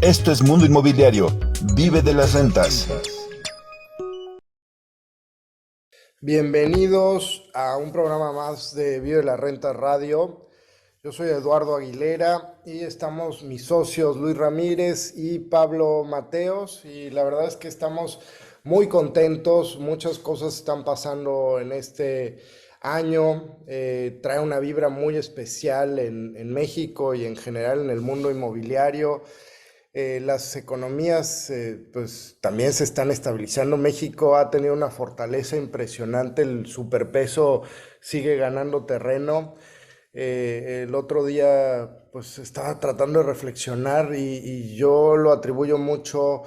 Esto es Mundo Inmobiliario. Vive de las rentas. Bienvenidos a un programa más de Vive de la Renta Radio. Yo soy Eduardo Aguilera y estamos mis socios Luis Ramírez y Pablo Mateos, y la verdad es que estamos muy contentos. Muchas cosas están pasando en este año. Trae una vibra muy especial en México y en general en el mundo inmobiliario. Las economías pues también se están estabilizando. México ha tenido una fortaleza impresionante, el superpeso sigue ganando terreno. El otro día pues estaba tratando de reflexionar y yo lo atribuyo mucho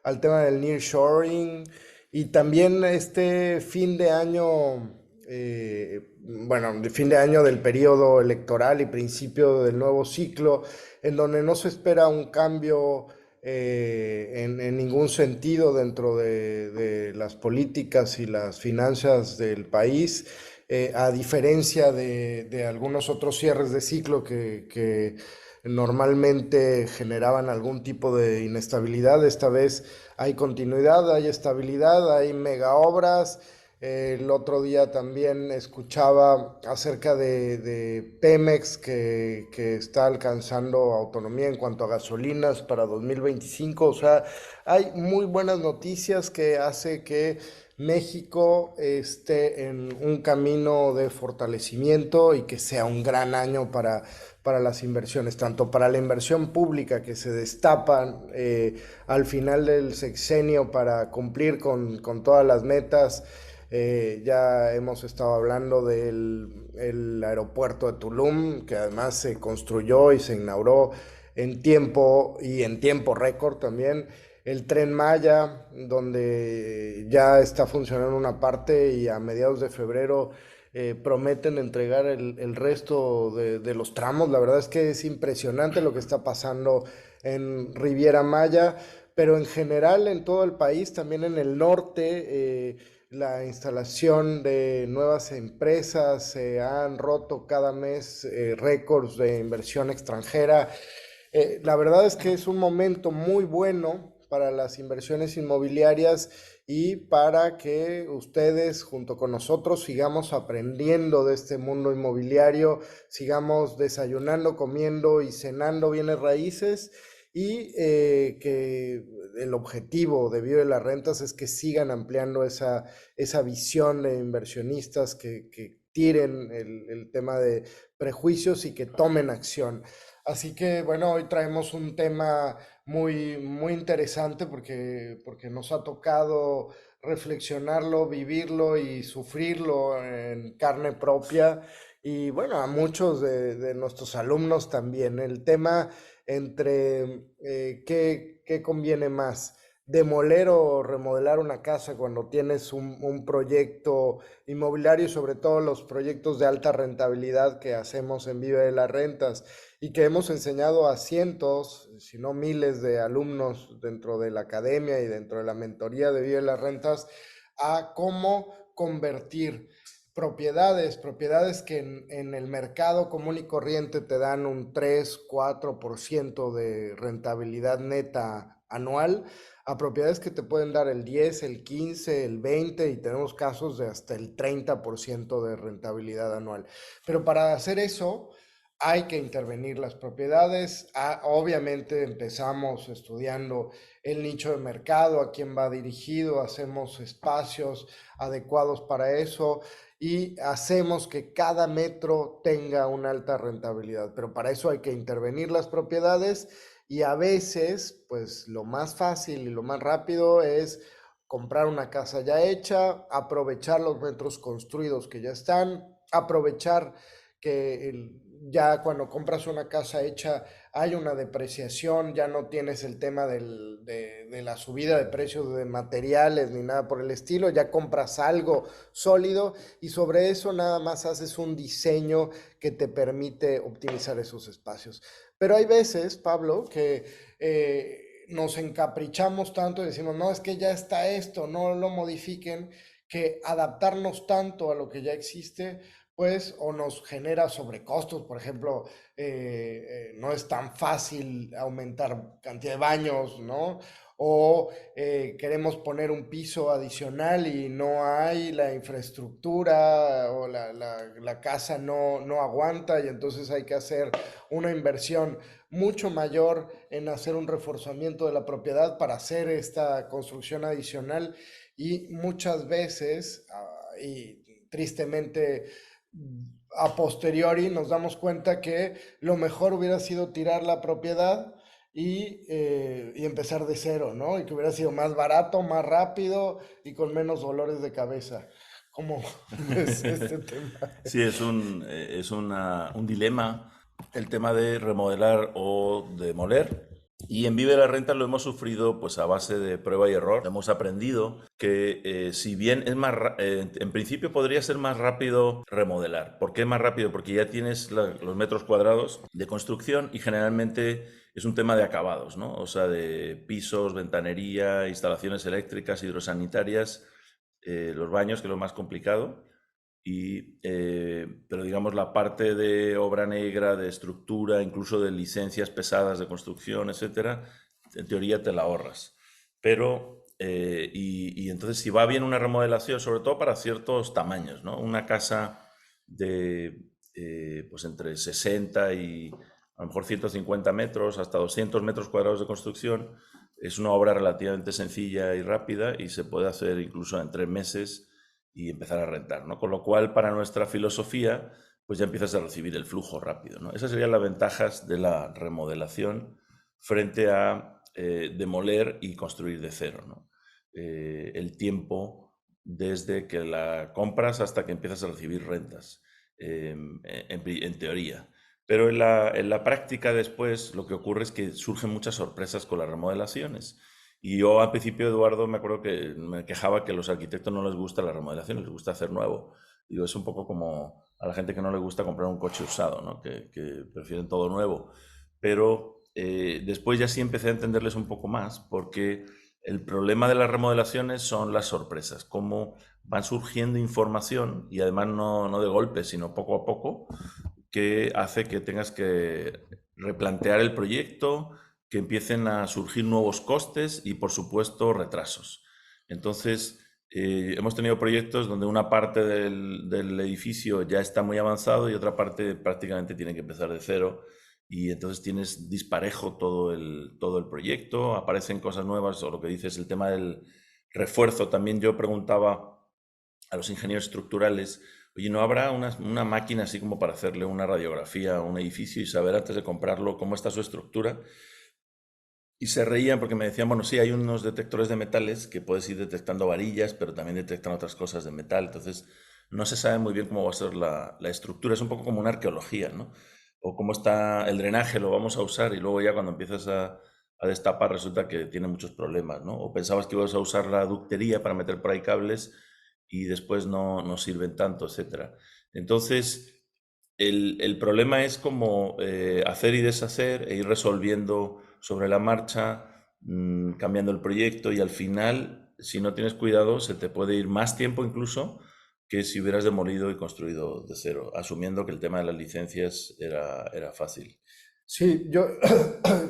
al tema del nearshoring y también este fin de año, bueno, de fin de año del periodo electoral y principio del nuevo ciclo, en donde no se espera un cambio en ningún sentido dentro de las políticas y las finanzas del país, a diferencia de algunos otros cierres de ciclo que normalmente generaban algún tipo de inestabilidad. Esta vez hay continuidad, hay estabilidad, hay mega obras. El otro día también escuchaba acerca de Pemex que está alcanzando autonomía en cuanto a gasolinas para 2025. O sea, hay muy buenas noticias que hace que México esté en un camino de fortalecimiento y que sea un gran año para las inversiones, tanto para la inversión pública que se destapan al final del sexenio para cumplir con todas las metas. Ya hemos estado hablando del el aeropuerto de Tulum, que además se construyó y se inauguró en tiempo y en tiempo récord también. El Tren Maya, donde ya está funcionando una parte y a mediados de febrero prometen entregar el resto de los tramos. La verdad es que es impresionante lo que está pasando en Riviera Maya, pero en general en todo el país, también en el norte. La instalación de nuevas empresas, se han roto cada mes récords de inversión extranjera. La verdad es que es un momento muy bueno para las inversiones inmobiliarias y para que ustedes junto con nosotros sigamos aprendiendo de este mundo inmobiliario, sigamos desayunando, comiendo y cenando bienes raíces, y que el objetivo de Vive las Rentas es que sigan ampliando esa visión de inversionistas que tiren el tema de prejuicios y que tomen acción. Así que bueno, hoy traemos un tema muy interesante porque nos ha tocado reflexionarlo, vivirlo y sufrirlo en carne propia. Y bueno, a muchos de nuestros alumnos también. El tema entre qué conviene más, demoler o remodelar una casa cuando tienes un proyecto inmobiliario, y sobre todo los proyectos de alta rentabilidad que hacemos en Vive de las Rentas y que hemos enseñado a cientos, si no miles de alumnos dentro de la academia y dentro de la mentoría de Vive las Rentas, a cómo convertir propiedades que en el mercado común y corriente te dan un 3 4% de rentabilidad neta anual, a propiedades que te pueden dar el 10 el 15 el 20, y tenemos casos de hasta el 30% de rentabilidad anual. Pero para hacer eso hay que intervenir las propiedades. Obviamente empezamos estudiando el nicho de mercado, a quién va dirigido, hacemos espacios adecuados para eso y hacemos que cada metro tenga una alta rentabilidad. Pero para eso hay que intervenir las propiedades, y a veces, pues lo más fácil y lo más rápido es comprar una casa ya hecha, aprovechar los metros construidos que ya están, aprovechar que ya cuando compras una casa hecha hay una depreciación, ya no tienes el tema de la subida de precios de materiales ni nada por el estilo, ya compras algo sólido y sobre eso nada más haces un diseño que te permite optimizar esos espacios. Pero hay veces, Pablo, que nos encaprichamos tanto y decimos, no, es que ya está esto, no lo modifiquen, que adaptarnos tanto a lo que ya existe pues o nos genera sobrecostos, por ejemplo, no es tan fácil aumentar cantidad de baños, ¿no? O queremos poner un piso adicional y no hay la infraestructura o la casa no aguanta y entonces hay que hacer una inversión mucho mayor en hacer un reforzamiento de la propiedad para hacer esta construcción adicional y muchas veces, y tristemente a posteriori nos damos cuenta que lo mejor hubiera sido tirar la propiedad y empezar de cero, ¿no? Y que hubiera sido más barato, más rápido y con menos dolores de cabeza. ¿Cómo ves este tema? Sí, un dilema el tema de remodelar o demoler. Y en Vive la Renta lo hemos sufrido pues a base de prueba y error. Hemos aprendido que si bien es en principio podría ser más rápido remodelar. ¿Por qué más rápido? Porque ya tienes los metros cuadrados de construcción y generalmente es un tema de acabados, ¿no? O sea, de pisos, ventanería, instalaciones eléctricas, hidrosanitarias, los baños, que es lo más complicado. Pero digamos la parte de obra negra, de estructura, incluso de licencias pesadas de construcción, etcétera, en teoría te la ahorras. Pero, y entonces si va bien una remodelación, sobre todo para ciertos tamaños, ¿no? Una casa de pues entre 60 y a lo mejor 150 metros, hasta 200 metros cuadrados de construcción, es una obra relativamente sencilla y rápida y se puede hacer incluso en 3 meses y empezar a rentar, ¿no? Con lo cual, para nuestra filosofía, pues ya empiezas a recibir el flujo rápido, ¿no? Esas serían las ventajas de la remodelación frente a demoler y construir de cero, ¿no? El tiempo desde que la compras hasta que empiezas a recibir rentas, en teoría. Pero en la práctica después lo que ocurre es que surgen muchas sorpresas con las remodelaciones. Y yo al principio, Eduardo, me acuerdo que me quejaba que a los arquitectos no les gusta la remodelación, les gusta hacer nuevo. Digo, es un poco como a la gente que no le gusta comprar un coche usado, ¿no? Que prefieren todo nuevo. Pero después ya sí empecé a entenderles un poco más, porque el problema de las remodelaciones son las sorpresas, cómo van surgiendo información, y además no de golpe, sino poco a poco, que hace que tengas que replantear el proyecto, que empiecen a surgir nuevos costes y, por supuesto, retrasos. Entonces, hemos tenido proyectos donde una parte del edificio ya está muy avanzado y otra parte prácticamente tiene que empezar de cero, y entonces tienes disparejo todo el proyecto, aparecen cosas nuevas, o lo que dices, el tema del refuerzo. También yo preguntaba a los ingenieros estructurales, oye, ¿no habrá una máquina así como para hacerle una radiografía a un edificio y saber antes de comprarlo cómo está su estructura? Y se reían porque me decían, bueno, sí, hay unos detectores de metales que puedes ir detectando varillas, pero también detectan otras cosas de metal. Entonces, no se sabe muy bien cómo va a ser la estructura. Es un poco como una arqueología, ¿no? O cómo está el drenaje, lo vamos a usar y luego ya cuando empiezas a destapar resulta que tiene muchos problemas, ¿no? O pensabas que ibas a usar la ductería para meter por ahí cables y después no sirven tanto, etcétera. Entonces, el problema es como hacer y deshacer e ir resolviendo sobre la marcha, cambiando el proyecto, y al final, si no tienes cuidado, se te puede ir más tiempo incluso que si hubieras demolido y construido de cero, asumiendo que el tema de las licencias era fácil. Sí, yo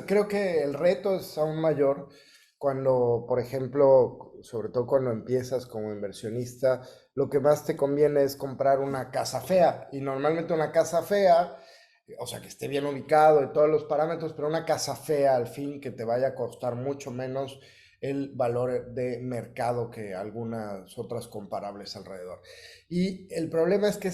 creo que el reto es aún mayor cuando, por ejemplo, sobre todo cuando empiezas como inversionista, lo que más te conviene es comprar una casa fea. Y normalmente una casa fea, o sea, que esté bien ubicado y todos los parámetros, pero una casa fea al fin que te vaya a costar mucho menos el valor de mercado que algunas otras comparables alrededor. Y el problema es que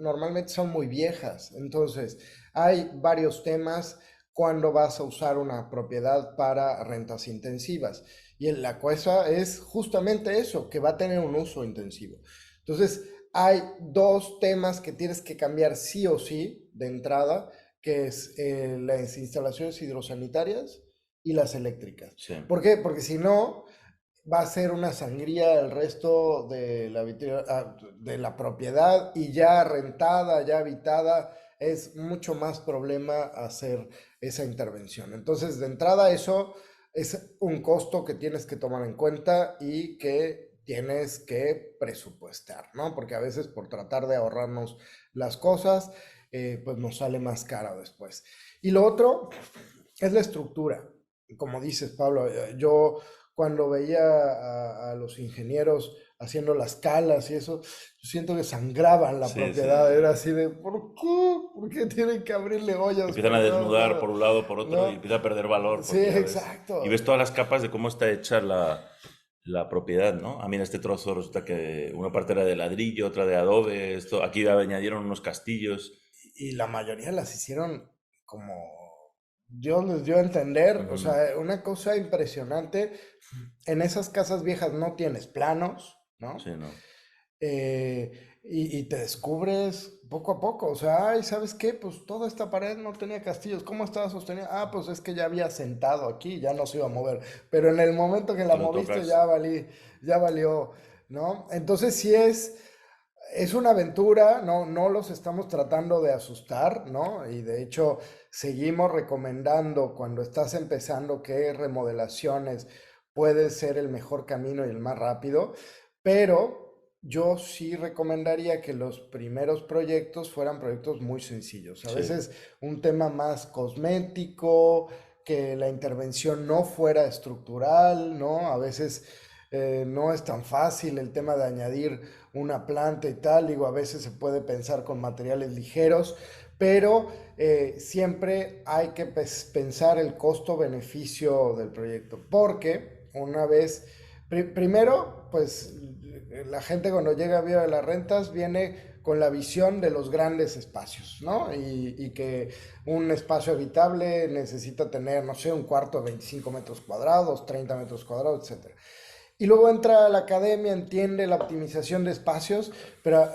normalmente son muy viejas. Entonces, hay varios temas cuando vas a usar una propiedad para rentas intensivas. Y la cosa es justamente eso, que va a tener un uso intensivo. Entonces, hay dos temas que tienes que cambiar sí o sí de entrada, que es las instalaciones hidrosanitarias y las eléctricas. Sí. ¿Por qué? Porque si no, va a ser una sangría el resto de la propiedad y ya rentada, ya habitada, es mucho más problema hacer esa intervención. Entonces, de entrada, eso es un costo que tienes que tomar en cuenta y que tienes que presupuestar, ¿no? Porque a veces por tratar de ahorrarnos las cosas, pues nos sale más caro después. Y lo otro es la estructura. Como dices, Pablo, yo cuando veía a los ingenieros haciendo las calas y eso, yo siento que sangraban la Sí, propiedad. Era así de, ¿por qué? ¿Por qué tienen que abrirle hoyas empiezan a por todos desnudar por lados? un lado, por otro, y ¿No? empieza a perder valor Sí, porque ya ves. Y ves exacto. todas las capas de cómo está hecha la propiedad, ¿no? A mí en este trozo resulta que una parte era de ladrillo, otra de adobe, esto, aquí añadieron unos castillos. Y la mayoría las hicieron como Dios les dio a entender, o Ujú. sea, una cosa impresionante. En esas casas viejas no tienes planos, Sí, ¿no? no. Y te descubres poco a poco, o sea, ay, ¿sabes qué? Pues toda esta pared no tenía castillos, ¿cómo estaba sostenida? Ah, pues es que ya había sentado aquí, ya no se iba a mover, pero en el momento que Que la lo moviste tocas. ya valió, ¿no? Entonces sí es una aventura, no, no los estamos tratando de asustar, ¿no? Y de hecho seguimos recomendando cuando estás empezando que remodelaciones puede ser el mejor camino y el más rápido, pero yo sí recomendaría que los primeros proyectos fueran proyectos muy sencillos. A Sí. veces un tema más cosmético, que la intervención no fuera estructural, ¿no? A veces no es tan fácil el tema de añadir una planta y tal, digo, a veces se puede pensar con materiales ligeros, pero siempre hay que pensar el costo-beneficio del proyecto, porque una vez, primero, pues la gente cuando llega a Vía de las Rentas viene con la visión de los grandes espacios, ¿no? Y que un espacio habitable necesita tener, no sé, un cuarto de 25 metros cuadrados, 30 metros cuadrados, etcétera. Y luego entra a la academia, entiende la optimización de espacios, pero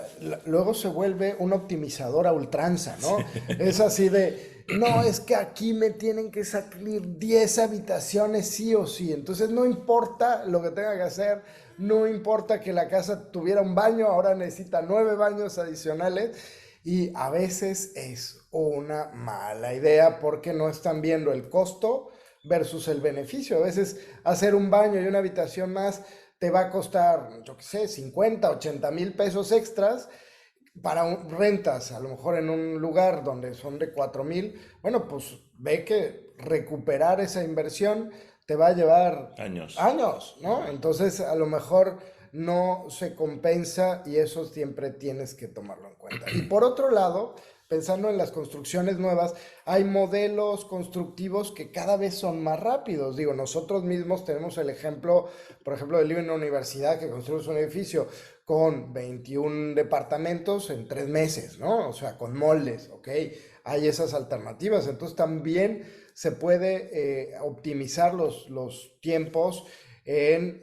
luego se vuelve un optimizador a ultranza, ¿no? Es así de, no, es que aquí me tienen que salir 10 habitaciones sí o sí, entonces no importa lo que tenga que hacer, no importa que la casa tuviera un baño, ahora necesita 9 baños adicionales y a veces es una mala idea porque no están viendo el costo versus el beneficio. A veces hacer un baño y una habitación más te va a costar, yo qué sé, 50, 80 mil pesos extras para rentas, a lo mejor en un lugar donde son de 4,000. Bueno, pues ve que recuperar esa inversión te va a llevar Años. años, ¿no? Entonces, a lo mejor no se compensa y eso siempre tienes que tomarlo en cuenta. Y por otro lado, pensando en las construcciones nuevas, hay modelos constructivos que cada vez son más rápidos. Digo, nosotros mismos tenemos el ejemplo, por ejemplo, de Live en una universidad que construye un edificio con 21 departamentos en 3 meses, ¿no? O sea, con moldes, ¿ok? Hay esas alternativas. Entonces también se puede optimizar los tiempos en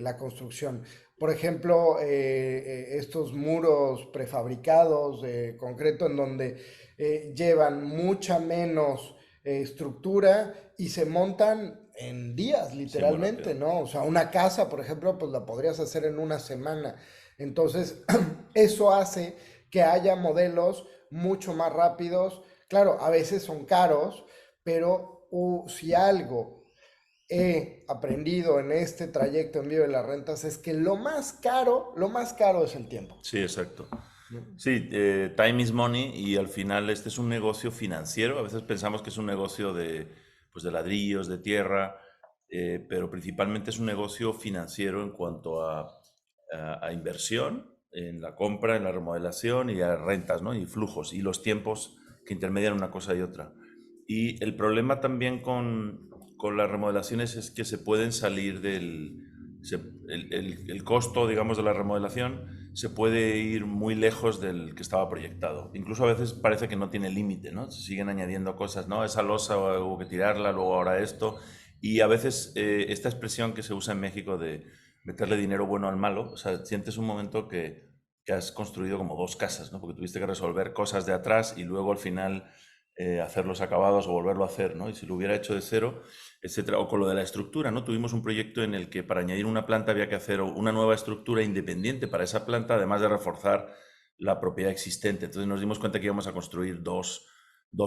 la construcción. Por ejemplo, estos muros prefabricados de concreto en donde llevan mucha menos estructura y se montan en días, Sí, muy literalmente, rápido. ¿no? O sea, una casa, por ejemplo, pues la podrías hacer en una semana. Entonces, eso hace que haya modelos mucho más rápidos. Claro, a veces son caros, pero si algo he aprendido en este trayecto en Vivo de las Rentas es que lo más caro es el tiempo. Sí, exacto. ¿No? Sí, time is money y al final este es un negocio financiero. A veces pensamos que es un negocio pues de ladrillos, de tierra, pero principalmente es un negocio financiero en cuanto a inversión, en la compra, en la remodelación y a rentas, ¿no? Y flujos y los tiempos que intermedian una cosa y otra. Y el problema también con las remodelaciones es que se pueden salir el costo, digamos, de la remodelación se puede ir muy lejos del que estaba proyectado. Incluso a veces parece que no tiene límite, ¿no? Se siguen añadiendo cosas, ¿no? Esa losa hubo que tirarla, luego ahora esto. Y a veces esta expresión que se usa en México de meterle dinero bueno al malo, o sea, sientes un momento que has construido como dos casas, ¿no? Porque tuviste que resolver cosas de atrás y luego al final hacer los acabados o volverlo a hacer, ¿no? Y si lo hubiera hecho de cero, etcétera. O con lo de la estructura, ¿no? Tuvimos un proyecto en el que para añadir una planta había que hacer una nueva estructura independiente para esa planta, además de reforzar la propiedad existente. Entonces nos dimos cuenta que íbamos a construir dos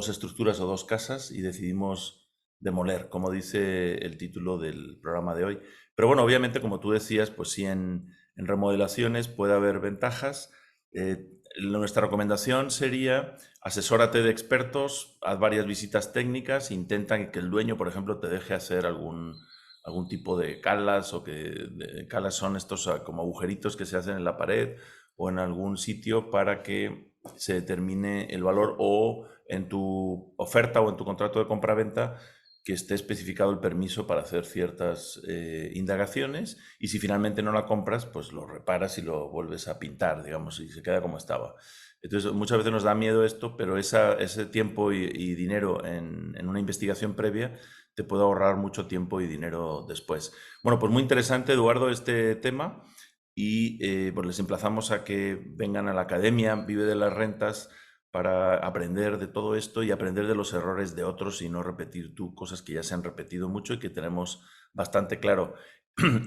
estructuras o dos casas y decidimos demoler, como dice el título del programa de hoy. Pero bueno, obviamente, como tú decías, pues sí, en remodelaciones puede haber ventajas. Nuestra recomendación sería asesórate de expertos, haz varias visitas técnicas, intenta que el dueño, por ejemplo, te deje hacer algún tipo de calas o calas son estos como agujeritos que se hacen en la pared o en algún sitio para que se determine el valor o en tu oferta o en tu contrato de compra-venta que esté especificado el permiso para hacer ciertas indagaciones y si finalmente no la compras, pues lo reparas y lo vuelves a pintar, digamos, y se queda como estaba. Entonces, muchas veces nos da miedo esto, pero ese tiempo y dinero en una investigación previa te puede ahorrar mucho tiempo y dinero después. Bueno, pues muy interesante, Eduardo, este tema y pues les emplazamos a que vengan a la Academia Vive de las Rentas para aprender de todo esto y aprender de los errores de otros y no repetir tú cosas que ya se han repetido mucho y que tenemos bastante claro.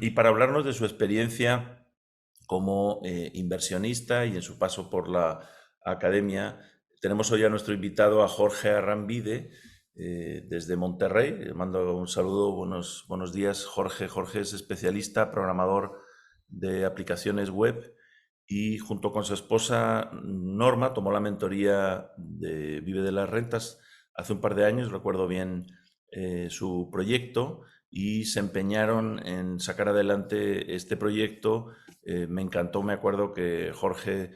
Y para hablarnos de su experiencia como inversionista y en su paso por la academia, tenemos hoy a nuestro invitado, a Jorge Arrambide, desde Monterrey. Le mando un saludo, buenos días, Jorge. Jorge es especialista, programador de aplicaciones web y junto con su esposa Norma tomó la mentoría de Vive de las Rentas hace un par de años, recuerdo bien su proyecto y se empeñaron en sacar adelante este proyecto. Me encantó, me acuerdo que Jorge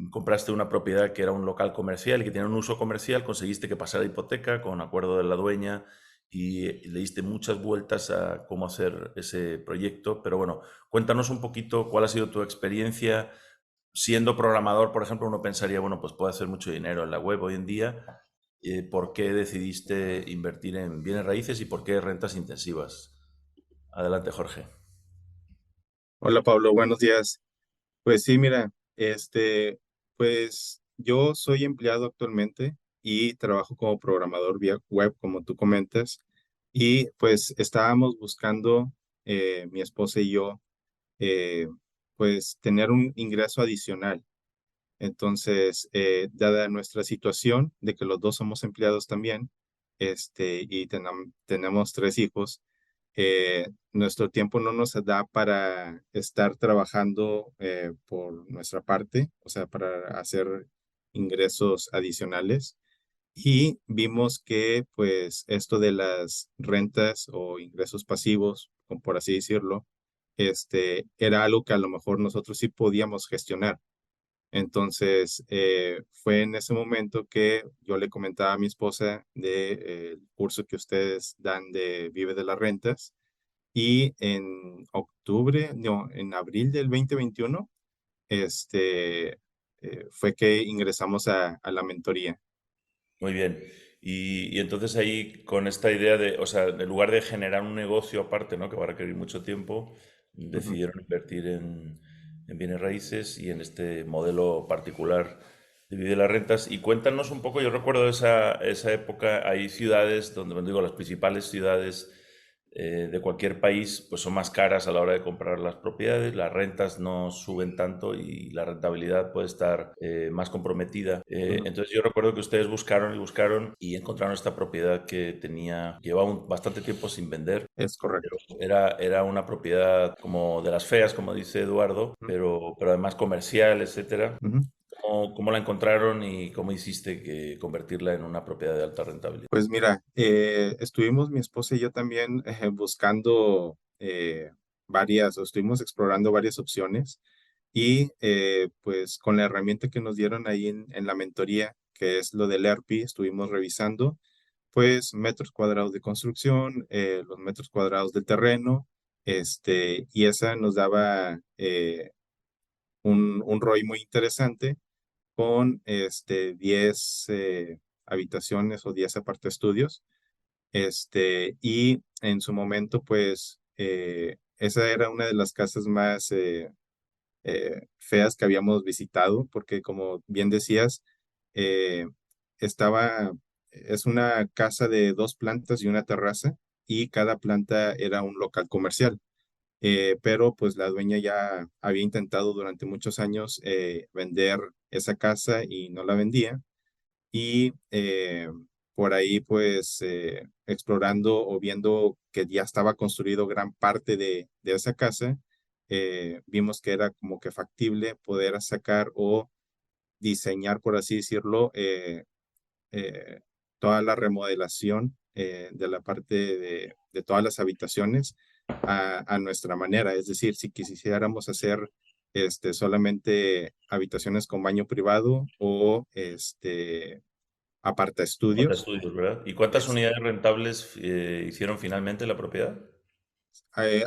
compraste una propiedad que era un local comercial y que tenía un uso comercial, conseguiste que pasara hipoteca con acuerdo de la dueña y le diste muchas vueltas a cómo hacer ese proyecto, pero bueno, cuéntanos un poquito cuál ha sido tu experiencia. Siendo programador, por ejemplo, uno pensaría, bueno, pues puedo hacer mucho dinero en la web hoy en día. ¿Por qué decidiste invertir en bienes raíces y por qué rentas intensivas? Adelante, Jorge. Hola Pablo, buenos días. Pues sí, mira, pues yo soy empleado actualmente y trabajo como programador vía web, como tú comentas, y pues estábamos buscando, mi esposa y yo, eh, pues tener un ingreso adicional. Entonces, dada nuestra situación de que los dos somos empleados también, y tenemos tres hijos, nuestro tiempo no nos da para estar trabajando por nuestra parte, o sea, para hacer ingresos adicionales. Y vimos que, pues, esto de las rentas o ingresos pasivos, como por así decirlo, era algo que a lo mejor nosotros sí podíamos gestionar. Entonces, fue en ese momento que yo le comentaba a mi esposa de, el curso que ustedes dan de Vive de las Rentas y en octubre, no, en abril del 2021, fue que ingresamos a la mentoría. Muy bien. Y entonces ahí con esta idea de, o sea, en lugar de generar un negocio aparte, ¿no? Que va a requerir mucho tiempo, Ujú. decidieron invertir en bienes raíces y en este modelo particular de vivir las rentas. Y cuéntanos un poco, yo recuerdo esa época, hay ciudades donde, bueno, digo, las principales ciudades de cualquier país, pues son más caras a la hora de comprar las propiedades, las rentas no suben tanto y la rentabilidad puede estar más comprometida. Ujú. Entonces yo recuerdo que ustedes buscaron y buscaron y encontraron esta propiedad que llevaba bastante tiempo sin vender. Es Pero correcto. era una propiedad como de las feas, como dice Eduardo, Ujú. pero además comercial, etcétera. Ujú. ¿Cómo la encontraron y cómo hiciste que convertirla en una propiedad de alta rentabilidad? Pues mira, estuvimos mi esposa y yo también buscando o estuvimos explorando varias opciones y pues con la herramienta que nos dieron ahí en la mentoría, que es lo del ERPI, estuvimos revisando pues metros cuadrados de construcción, los metros cuadrados del terreno, y esa nos daba un ROI muy interesante con 10 habitaciones o 10 aparte estudios. Y en su momento, pues, esa era una de las casas más feas que habíamos visitado, porque como bien decías, eh, estaba, es una casa de dos plantas y una terraza, y cada planta era un local comercial. Pero pues la dueña ya había intentado durante muchos años vender esa casa y no la vendía. Y por ahí pues explorando o viendo que ya estaba construido gran parte de esa casa, vimos que era como que factible poder sacar o diseñar, por así decirlo, eh, toda la remodelación de la parte de todas las habitaciones a nuestra manera. Es decir, si quisiéramos hacer solamente habitaciones con baño privado o aparta Falta estudios. estudios, ¿verdad? ¿Y cuántas Es, unidades rentables hicieron finalmente la propiedad?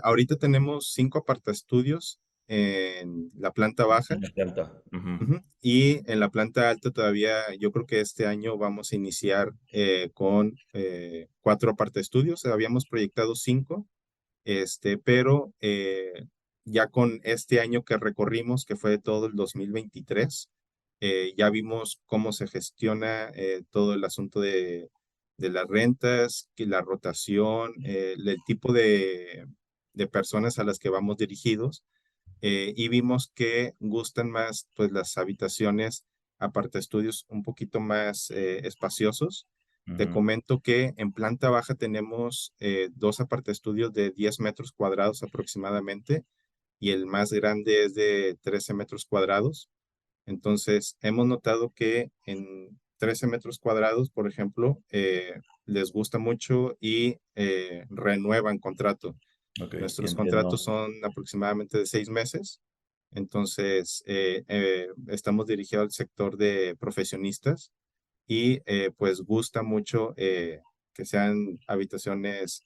ahorita tenemos 5 aparta estudios en la planta baja. En la planta. Ujú. Ujú. Y en la planta alta todavía, yo creo que este año vamos a iniciar con 4 aparte estudios. Habíamos proyectado 5, pero ya con este año que recorrimos, que fue todo el 2023, ya vimos cómo se gestiona todo el asunto de las rentas, que la rotación, el tipo de personas a las que vamos dirigidos, y vimos que gustan más pues las habitaciones aparte estudios un poquito más espaciosos. Te Ujú. comento que en planta baja tenemos 2 aparte estudios de 10 metros cuadrados aproximadamente y el más grande es de 13 metros cuadrados. Entonces, hemos notado que en 13 metros cuadrados, por ejemplo, les gusta mucho y renuevan contrato. Ok, Nuestros contratos entiendo. son aproximadamente de 6 meses, entonces estamos dirigidos al sector de profesionistas y pues gusta mucho que sean habitaciones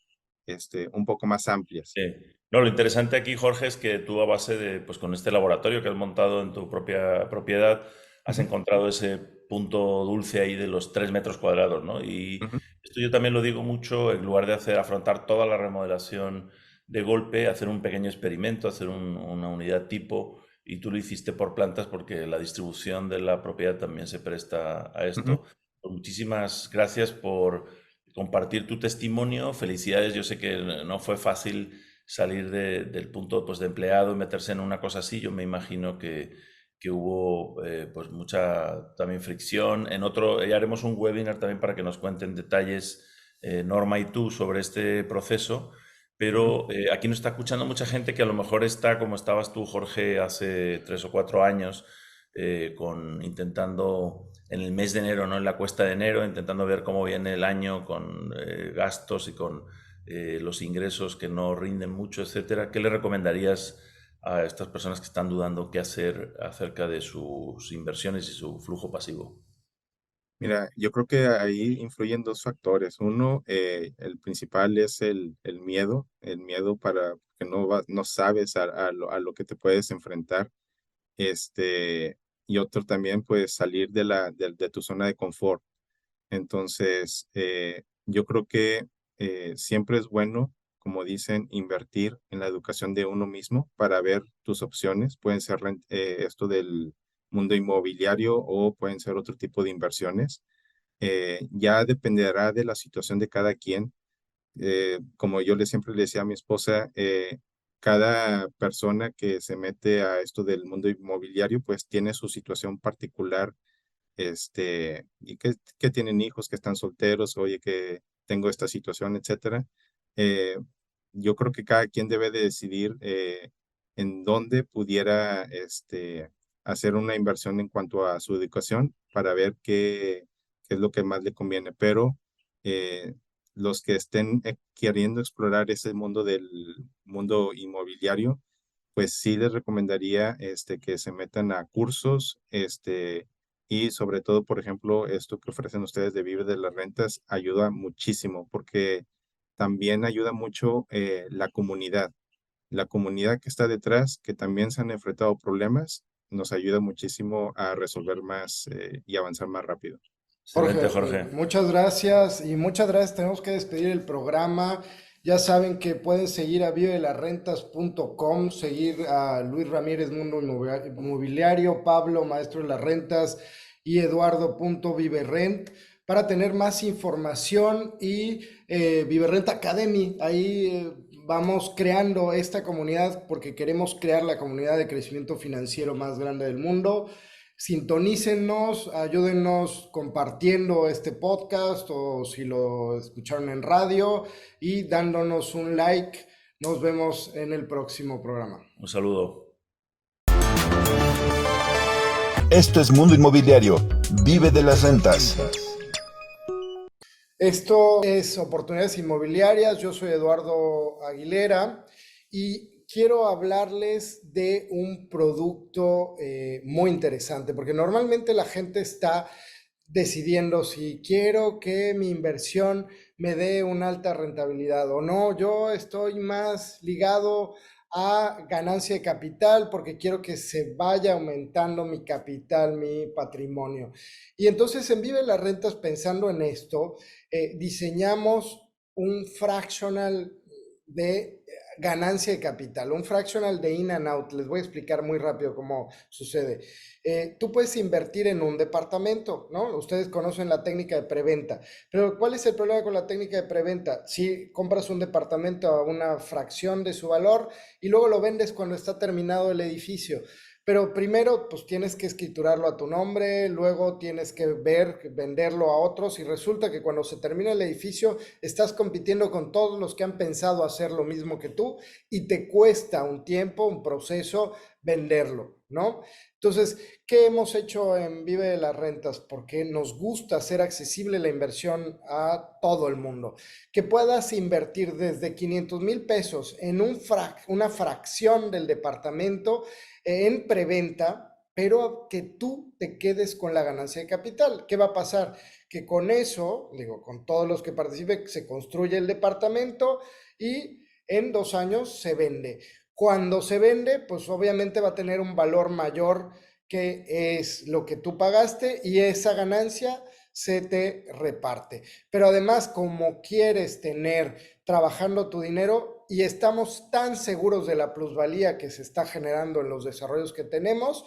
un poco más amplias. Sí. No, lo interesante aquí, Jorge, es que tú a base de, pues con este laboratorio que has montado en tu propia propiedad, has Ujú, encontrado ese punto dulce ahí de los 3 metros cuadrados, ¿no? Y ujú, esto yo también lo digo mucho, en lugar de afrontar toda la remodelación de golpe, hacer un pequeño experimento, hacer una unidad tipo, y tú lo hiciste por plantas porque la distribución de la propiedad también se presta a ujú. esto. Pues muchísimas gracias por compartir tu testimonio. Felicidades, yo sé que no fue fácil salir del punto pues, de empleado y meterse en una cosa así. Yo me imagino que hubo pues mucha también fricción. En otro, ya haremos un webinar también para que nos cuenten detalles, Norma y tú, sobre este proceso. Ujú. Pero aquí nos está escuchando mucha gente que a lo mejor está como estabas tú, Jorge, hace 3 o 4 años, intentando en el mes de enero, ¿no? En la cuesta de enero, intentando ver cómo viene el año con gastos y con los ingresos que no rinden mucho, etcétera. ¿Qué le recomendarías a estas personas que están dudando qué hacer acerca de sus inversiones y su flujo pasivo? Mira, yo creo que ahí influyen 2 factores. Uno, el principal es el miedo para que no sabes a lo que te puedes enfrentar. Y otro también, pues salir de tu zona de confort. Entonces, yo creo que siempre es bueno, como dicen, invertir en la educación de uno mismo para ver tus opciones. Pueden ser esto del mundo inmobiliario o pueden ser otro tipo de inversiones. Ya dependerá de la situación de cada quien. Como yo siempre le decía a mi esposa, cada persona que se mete a esto del mundo inmobiliario, pues tiene su situación particular, y que tienen hijos, que están solteros, oye, que tengo esta situación, etcétera. Eh, yo creo que cada quien debe de decidir en dónde pudiera hacer una inversión en cuanto a su educación para ver qué es lo que más le conviene. Pero eh, los que estén queriendo explorar ese mundo del mundo inmobiliario, pues sí les recomendaría que se metan a cursos, y sobre todo, por ejemplo, esto que ofrecen ustedes de Vive de las Rentas ayuda muchísimo porque también ayuda mucho la comunidad que está detrás, que también se han enfrentado problemas, nos ayuda muchísimo a resolver más y avanzar más rápido. Excelente, Jorge, Jorge. muchas gracias y muchas gracias. Tenemos que despedir el programa. Ya saben que pueden seguir a vivelasrentas.com, seguir a Luis Ramírez Mundo Inmobiliario, Pablo Maestro de las Rentas y Eduardo.viverrent para tener más información y Viverrent Academy. Ahí vamos creando esta comunidad porque queremos crear la comunidad de crecimiento financiero más grande del mundo. Sintonícennos, ayúdennos compartiendo este podcast o si lo escucharon en radio y dándonos un like. Nos vemos en el próximo programa. Un saludo. Esto es Mundo Inmobiliario. Vive de las rentas. Esto es Oportunidades Inmobiliarias. Yo soy Eduardo Aguilera y quiero hablarles de un producto muy interesante, porque normalmente la gente está decidiendo si quiero que mi inversión me dé una alta rentabilidad o no. Yo estoy más ligado a ganancia de capital porque quiero que se vaya aumentando mi capital, mi patrimonio. Y entonces en Vive las Rentas, pensando en esto, diseñamos un fractional de ganancia de capital, un fractional de in and out. Les voy a explicar muy rápido cómo sucede. Tú puedes invertir en un departamento, ¿no? Ustedes conocen la técnica de preventa, pero ¿cuál es el problema con la técnica de preventa? Si compras un departamento a una fracción de su valor y luego lo vendes cuando está terminado el edificio. Pero primero, pues tienes que escriturarlo a tu nombre, luego tienes que venderlo a otros y resulta que cuando se termina el edificio estás compitiendo con todos los que han pensado hacer lo mismo que tú y te cuesta un tiempo, un proceso venderlo, ¿no? Entonces, ¿qué hemos hecho en Vive de las Rentas? Porque nos gusta hacer accesible la inversión a todo el mundo. Que puedas invertir desde 500,000 pesos en una fracción del departamento en preventa, pero que tú te quedes con la ganancia de capital. ¿Qué va a pasar? Que con eso, digo, con todos los que participen, se construye el departamento y en 2 años se vende. Cuando se vende, pues obviamente va a tener un valor mayor que es lo que tú pagaste y esa ganancia se te reparte. Pero además, como quieres tener trabajando tu dinero y estamos tan seguros de la plusvalía que se está generando en los desarrollos que tenemos,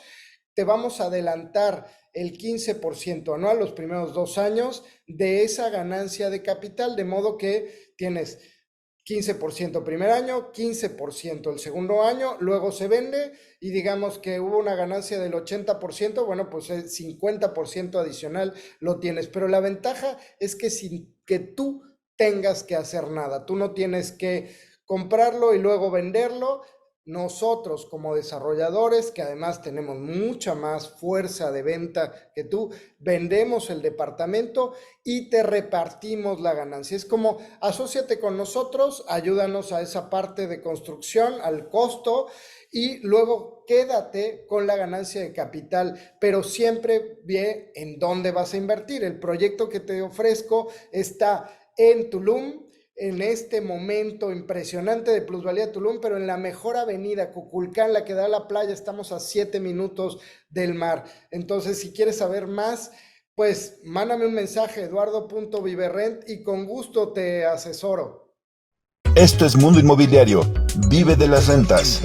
te vamos a adelantar el 15% anual los primeros 2 años de esa ganancia de capital, de modo que tienes 15% primer año, 15% el segundo año, luego se vende y digamos que hubo una ganancia del 80%, bueno, pues el 50% adicional lo tienes. Pero la ventaja es que sin que tú tengas que hacer nada, tú no tienes que comprarlo y luego venderlo. Nosotros como desarrolladores, que además tenemos mucha más fuerza de venta que tú, vendemos el departamento y te repartimos la ganancia. Es como, asóciate con nosotros, ayúdanos a esa parte de construcción, al costo, y luego quédate con la ganancia de capital, pero siempre ve en dónde vas a invertir. El proyecto que te ofrezco está en Tulum, en este momento impresionante de plusvalía Tulum, pero en la mejor avenida, Cuculcán, la que da a la playa, estamos a 7 minutos del mar. Entonces, si quieres saber más, pues mándame un mensaje, eduardo.viverrent, y con gusto te asesoro. Esto es Mundo Inmobiliario. Vive de las rentas.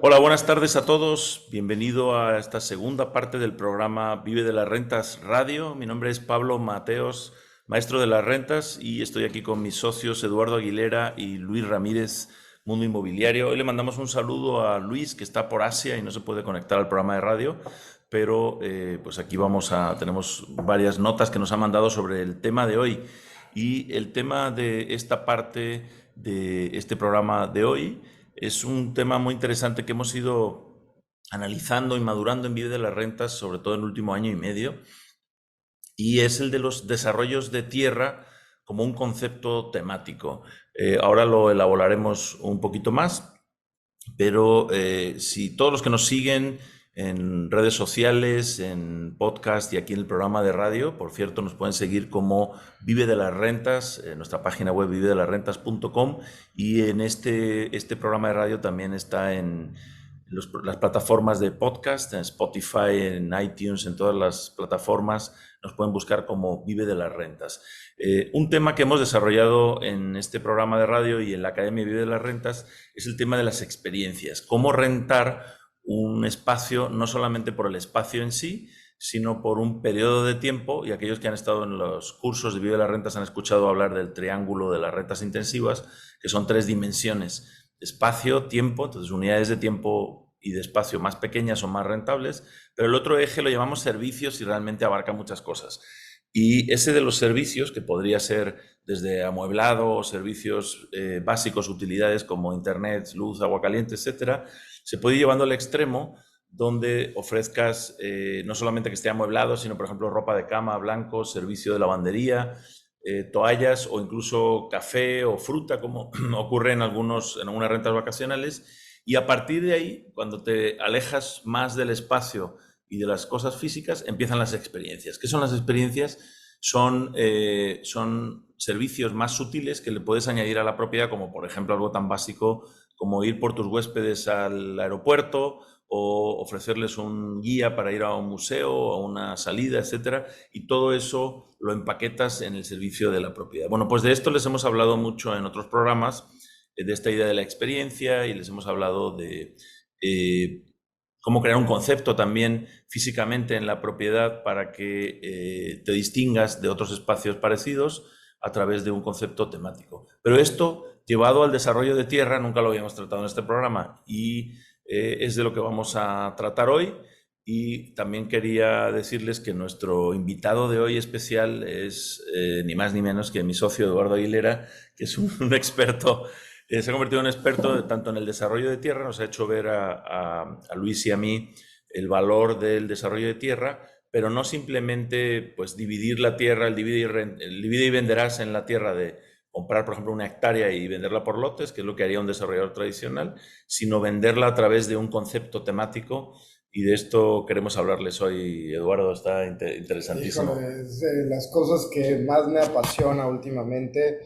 Hola, buenas tardes a todos. Bienvenido a esta segunda parte del programa Vive de las Rentas Radio. Mi nombre es Pablo Mateos, maestro de las rentas, y estoy aquí con mis socios Eduardo Aguilera y Luis Ramírez, Mundo Inmobiliario. Hoy le mandamos un saludo a Luis, que está por Asia y no se puede conectar al programa de radio, pero pues aquí tenemos varias notas que nos ha mandado sobre el tema de hoy. Y el tema de esta parte de este programa de hoy es un tema muy interesante que hemos ido analizando y madurando en Vive de las Rentas, sobre todo en el último año y medio, y es el de los desarrollos de tierra como un concepto temático. Ahora lo elaboraremos un poquito más, pero si todos los que nos siguen en redes sociales, en podcast y aquí en el programa de radio, por cierto, nos pueden seguir como Vive de las Rentas, en nuestra página web vivedelasrentas.com, y en este programa de radio también está en las plataformas de podcast, en Spotify, en iTunes, en todas las plataformas, nos pueden buscar como Vive de las Rentas. Un tema que hemos desarrollado en este programa de radio y en la Academia Vive de las Rentas es el tema de las experiencias. Cómo rentar un espacio, no solamente por el espacio en sí, sino por un periodo de tiempo, y aquellos que han estado en los cursos de Vive de las Rentas han escuchado hablar del triángulo de las rentas intensivas, que son 3 dimensiones: espacio, tiempo, entonces unidades de tiempo y de espacio más pequeñas son más rentables, pero el otro eje lo llamamos servicios y realmente abarca muchas cosas. Y ese de los servicios, que podría ser desde amueblado o servicios básicos, utilidades como internet, luz, agua caliente, etcétera, se puede ir llevando al extremo donde ofrezcas no solamente que esté amueblado, sino por ejemplo ropa de cama, blancos, servicio de lavandería, toallas o incluso café o fruta, como ocurre en algunas rentas vacacionales. Y a partir de ahí, cuando te alejas más del espacio y de las cosas físicas, empiezan las experiencias. ¿Qué son las experiencias? Son servicios más sutiles que le puedes añadir a la propiedad, como por ejemplo algo tan básico como ir por tus huéspedes al aeropuerto o ofrecerles un guía para ir a un museo o a una salida, etcétera, y todo eso lo empaquetas en el servicio de la propiedad. Bueno, pues de esto les hemos hablado mucho en otros programas, de esta idea de la experiencia, y les hemos hablado de cómo crear un concepto también físicamente en la propiedad para que te distingas de otros espacios parecidos a través de un concepto temático. Pero esto, llevado al desarrollo de tierra, nunca lo habíamos tratado en este programa y es de lo que vamos a tratar hoy. Y también quería decirles que nuestro invitado de hoy especial es ni más ni menos que mi socio Eduardo Aguilera, que es un experto, se ha convertido en experto tanto en el desarrollo de tierra, nos ha hecho ver a Luis y a mí el valor del desarrollo de tierra, pero no simplemente pues dividir la tierra, el divide y venderás en la tierra de comprar, por ejemplo, una hectárea y venderla por lotes, que es lo que haría un desarrollador tradicional, sino venderla a través de un concepto temático. Y de esto queremos hablarles hoy, Eduardo, está interesantísimo. Híjole, es de las cosas que más me apasiona últimamente,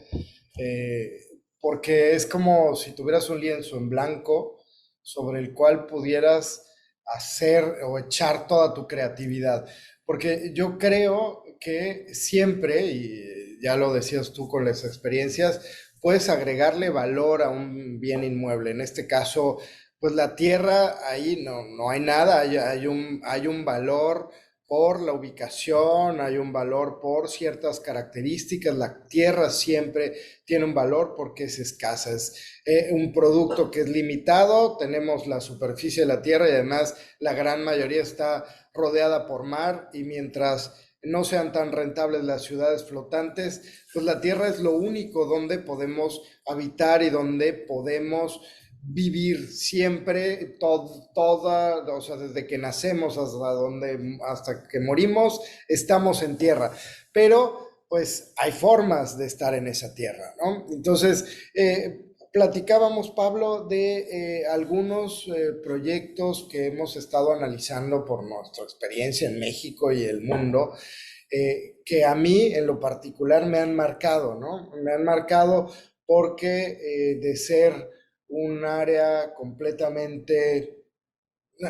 porque es como si tuvieras un lienzo en blanco sobre el cual pudieras hacer o echar toda tu creatividad. Porque yo creo que siempre, y ya lo decías tú con las experiencias, puedes agregarle valor a un bien inmueble. En este caso, pues la tierra, ahí no hay nada, hay un valor por la ubicación, hay un valor por ciertas características. La tierra siempre tiene un valor porque es escasa, es un producto que es limitado. Tenemos la superficie de la tierra y además la gran mayoría está rodeada por mar, y mientras no sean tan rentables las ciudades flotantes, pues la tierra es lo único donde podemos habitar y donde podemos vivir siempre, o sea, desde que nacemos hasta que morimos, estamos en tierra. Pero, pues, hay formas de estar en esa tierra, ¿no? Entonces, platicábamos, Pablo, de algunos proyectos que hemos estado analizando por nuestra experiencia en México y el mundo, que a mí, en lo particular, me han marcado, ¿no? Me han marcado porque de ser un área completamente,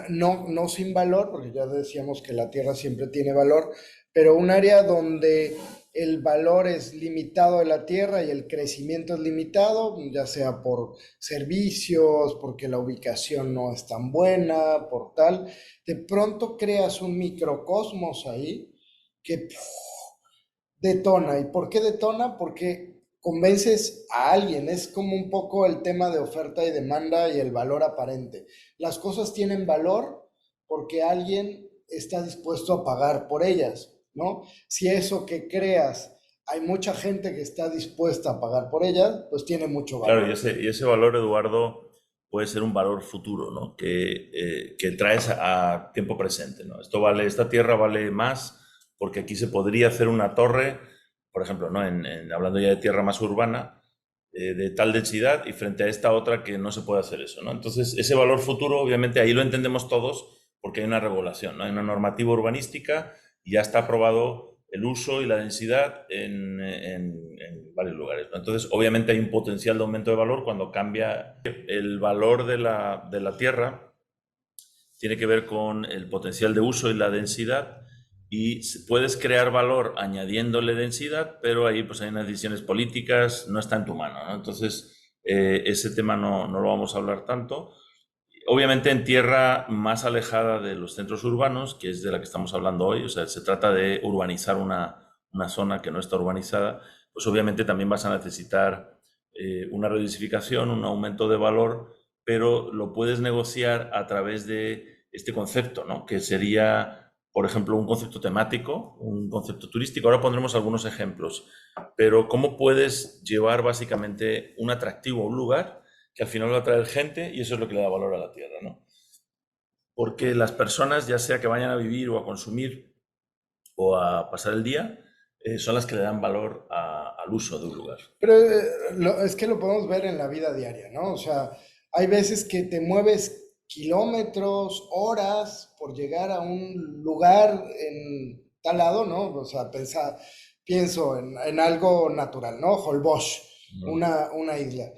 no sin valor, porque ya decíamos que la tierra siempre tiene valor, pero un área donde el valor es limitado de la tierra y el crecimiento es limitado, ya sea por servicios, porque la ubicación no es tan buena, por tal, de pronto creas un microcosmos ahí que detona. ¿Y por qué detona? Porque convences a alguien. Es como un poco el tema de oferta y demanda y el valor aparente. Las cosas tienen valor porque alguien está dispuesto a pagar por ellas, ¿no? Si eso que creas, hay mucha gente que está dispuesta a pagar por ellas, pues tiene mucho valor. Claro, y ese valor, Eduardo, puede ser un valor futuro, ¿no? Que traes a tiempo presente, ¿no? Esta tierra vale más porque aquí se podría hacer una torre, por ejemplo, ¿no? Hablando ya de tierra más urbana, de tal densidad, y frente a esta otra que no se puede hacer eso, ¿no? Entonces, ese valor futuro, obviamente, ahí lo entendemos todos porque hay una regulación, ¿no? Hay una normativa urbanística y ya está aprobado el uso y la densidad en varios lugares, ¿no? Entonces, obviamente hay un potencial de aumento de valor cuando cambia el valor de la tierra, tiene que ver con el potencial de uso y la densidad, y puedes crear valor añadiéndole densidad, pero ahí pues hay unas decisiones políticas, no está en tu mano, ¿no? Entonces, ese tema no lo vamos a hablar tanto. Obviamente en tierra más alejada de los centros urbanos, que es de la que estamos hablando hoy, o sea, se trata de urbanizar una zona que no está urbanizada, pues obviamente también vas a necesitar una redensificación, un aumento de valor, pero lo puedes negociar a través de este concepto, ¿no? Que sería, por ejemplo, un concepto temático, un concepto turístico. Ahora pondremos algunos ejemplos, pero cómo puedes llevar básicamente un atractivo a un lugar que al final va a atraer gente y eso es lo que le da valor a la tierra, ¿no? Porque las personas, ya sea que vayan a vivir o a consumir o a pasar el día, son las que le dan valor al uso de un lugar. Pero es que lo podemos ver en la vida diaria, ¿no? O sea, hay veces que te mueves kilómetros, horas por llegar a un lugar en tal lado, ¿no? O sea, pienso en algo natural, ¿no? Holbox, Ujú. una isla.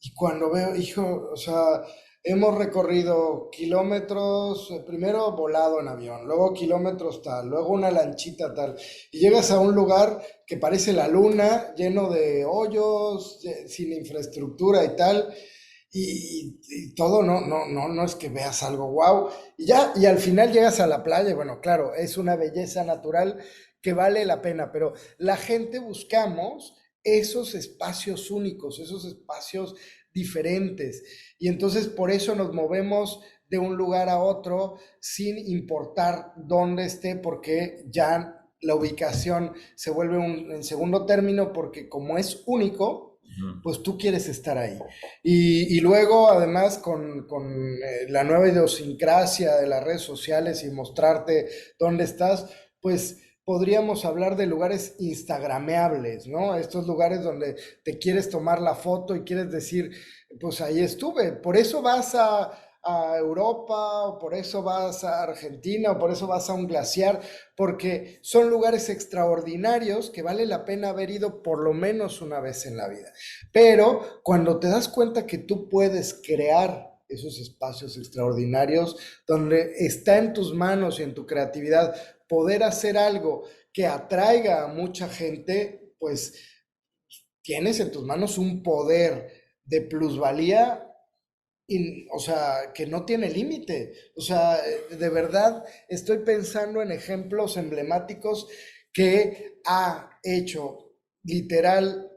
Y cuando veo, hijo, o sea, hemos recorrido kilómetros, primero volado en avión, luego kilómetros tal, luego una lanchita tal, y llegas a un lugar que parece la luna, lleno de hoyos, sin infraestructura y tal, y todo no es que veas algo wow, y ya, y al final llegas a la playa, y bueno, claro, es una belleza natural que vale la pena, pero la gente buscamos esos espacios únicos, esos espacios diferentes, y entonces por eso nos movemos de un lugar a otro sin importar dónde esté, porque ya la ubicación se vuelve en segundo término, porque como es único, Ujú. pues tú quieres estar ahí. Y luego, además, la nueva idiosincrasia de las redes sociales y mostrarte dónde estás, pues podríamos hablar de lugares instagrameables, ¿no? Estos lugares donde te quieres tomar la foto y quieres decir, pues ahí estuve. Por eso vas a Europa, o por eso vas a Argentina, o por eso vas a un glaciar, porque son lugares extraordinarios que vale la pena haber ido por lo menos una vez en la vida. Pero cuando te das cuenta que tú puedes crear esos espacios extraordinarios donde está en tus manos y en tu creatividad poder hacer algo que atraiga a mucha gente, pues tienes en tus manos un poder de plusvalía, o sea, que no tiene límite. O sea, de verdad estoy pensando en ejemplos emblemáticos que ha hecho literal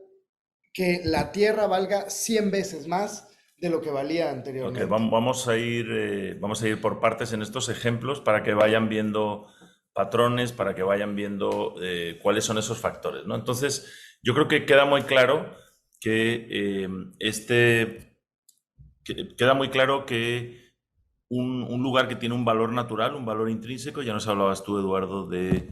que la tierra valga 100 veces más de lo que valía Ok, anteriormente. vamos a ir por partes en estos ejemplos para que vayan viendo patrones, para que vayan viendo cuáles son esos factores, ¿no? Entonces, yo creo que queda muy claro que queda muy claro que un lugar que tiene un valor natural, un valor intrínseco, ya nos hablabas tú, Eduardo, de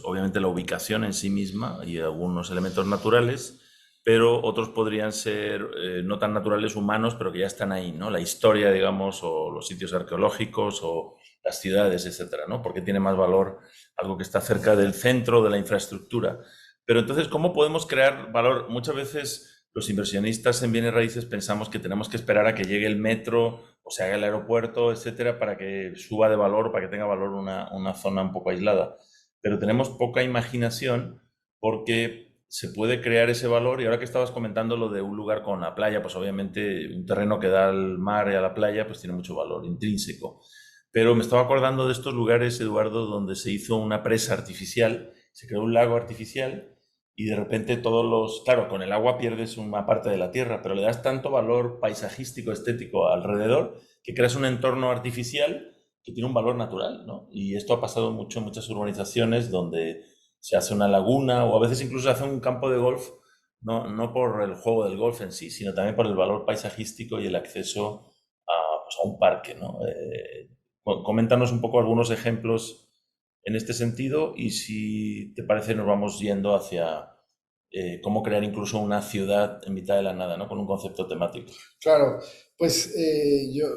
obviamente la ubicación en sí misma y algunos elementos naturales, pero otros podrían ser no tan naturales, humanos, pero que ya están ahí, ¿no? La historia, digamos, o los sitios arqueológicos o las ciudades, etcétera, ¿no? Porque tiene más valor algo que está cerca del centro de la infraestructura. Pero entonces, ¿cómo podemos crear valor? Muchas veces los inversionistas en bienes raíces pensamos que tenemos que esperar a que llegue el metro o se haga el aeropuerto, etcétera, para que suba de valor, para que tenga valor una zona un poco aislada. Pero tenemos poca imaginación porque se puede crear ese valor. Y ahora que estabas comentando lo de un lugar con la playa, pues obviamente un terreno que da al mar y a la playa, pues tiene mucho valor intrínseco. Pero me estaba acordando de estos lugares, Eduardo, donde se hizo una presa artificial, se creó un lago artificial y de repente claro, con el agua pierdes una parte de la tierra, pero le das tanto valor paisajístico, estético alrededor, que creas un entorno artificial que tiene un valor natural, ¿no? Y esto ha pasado mucho en muchas urbanizaciones donde se hace una laguna o a veces incluso se hace un campo de golf, no por el juego del golf en sí, sino también por el valor paisajístico y el acceso pues, a un parque, ¿no? Coméntanos un poco algunos ejemplos en este sentido y si te parece nos vamos yendo hacia cómo crear incluso una ciudad en mitad de la nada, ¿no? Con un concepto temático. Claro, pues yo